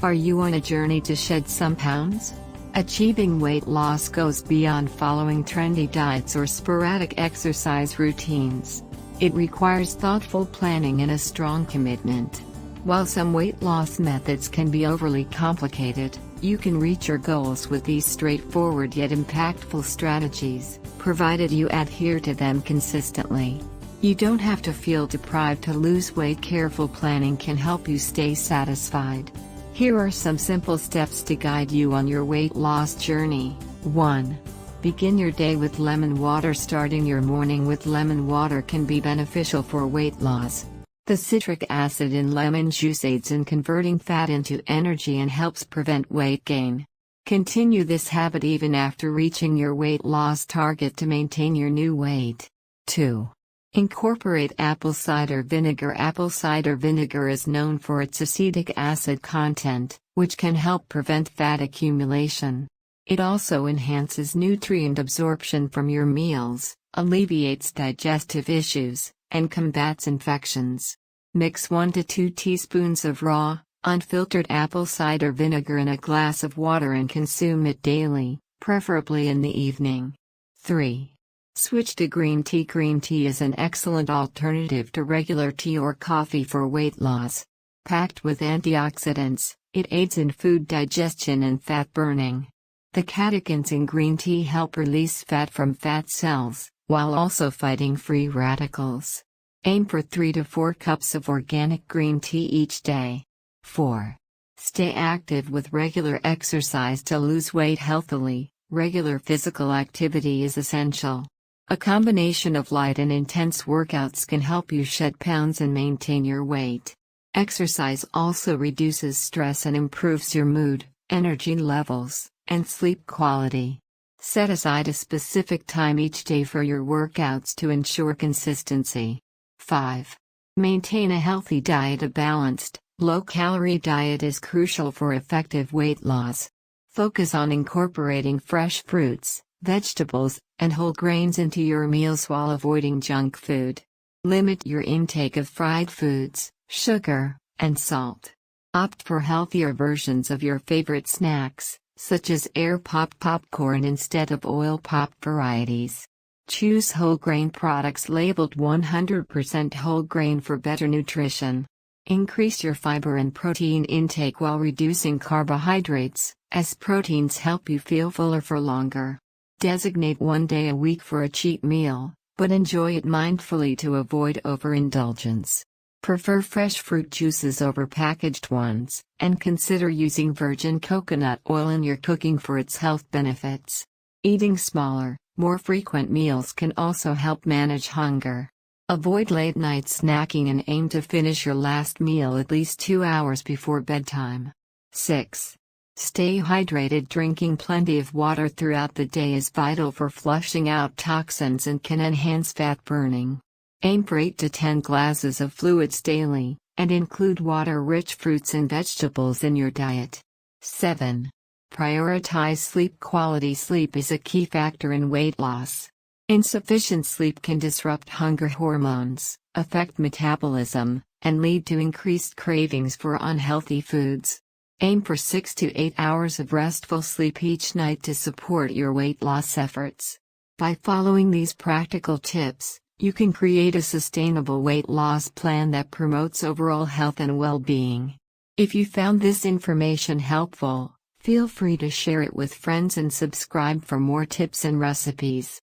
Are you on a journey to shed some pounds? Achieving weight loss goes beyond following trendy diets or sporadic exercise routines. It requires thoughtful planning and a strong commitment. While some weight loss methods can be overly complicated, you can reach your goals with these straightforward yet impactful strategies, provided you adhere to them consistently. You don't have to feel deprived to lose weight. Careful planning can help you stay satisfied. Here are some simple steps to guide you on your weight loss journey. 1. Begin your day with lemon water. Starting your morning with lemon water can be beneficial for weight loss. The citric acid in lemon juice aids in converting fat into energy and helps prevent weight gain. Continue this habit even after reaching your weight loss target to maintain your new weight. 2. Incorporate apple cider vinegar. Apple cider vinegar is known for its acetic acid content, which can help prevent fat accumulation. It also enhances nutrient absorption from your meals, alleviates digestive issues, and combats infections. Mix 1 to 2 teaspoons of raw, unfiltered apple cider vinegar in a glass of water and consume it daily, preferably in the evening. 3. Switch to green tea. Green tea is an excellent alternative to regular tea or coffee for weight loss. Packed with antioxidants, it aids in food digestion and fat burning. The catechins in green tea help release fat from fat cells, while also fighting free radicals. Aim for 3 to 4 cups of organic green tea each day. 4. Stay active with regular exercise. To lose weight healthily, regular physical activity is essential. A combination of light and intense workouts can help you shed pounds and maintain your weight. Exercise also reduces stress and improves your mood, energy levels, and sleep quality. Set aside a specific time each day for your workouts to ensure consistency. 5. Maintain a healthy diet. A balanced, low-calorie diet is crucial for effective weight loss. Focus on incorporating fresh fruits, vegetables, and whole grains into your meals while avoiding junk food. Limit your intake of fried foods, sugar, and salt. Opt for healthier versions of your favorite snacks, such as air-popped popcorn instead of oil-popped varieties. Choose whole grain products labeled 100% whole grain for better nutrition. Increase your fiber and protein intake while reducing carbohydrates, as proteins help you feel fuller for longer. Designate 1 day a week for a cheat meal, but enjoy it mindfully to avoid overindulgence. Prefer fresh fruit juices over packaged ones, and consider using virgin coconut oil in your cooking for its health benefits. Eating smaller, more frequent meals can also help manage hunger. Avoid late-night snacking and aim to finish your last meal at least 2 hours before bedtime. 6. Stay hydrated. Drinking plenty of water throughout the day is vital for flushing out toxins and can enhance fat burning. Aim for 8 to 10 glasses of fluids daily, and include water-rich fruits and vegetables in your diet. 7. Prioritize sleep. Quality sleep is a key factor in weight loss. Insufficient sleep can disrupt hunger hormones, affect metabolism, and lead to increased cravings for unhealthy foods. Aim for 6 to 8 hours of restful sleep each night to support your weight loss efforts. By following these practical tips, you can create a sustainable weight loss plan that promotes overall health and well-being. If you found this information helpful, feel free to share it with friends and subscribe for more tips and recipes.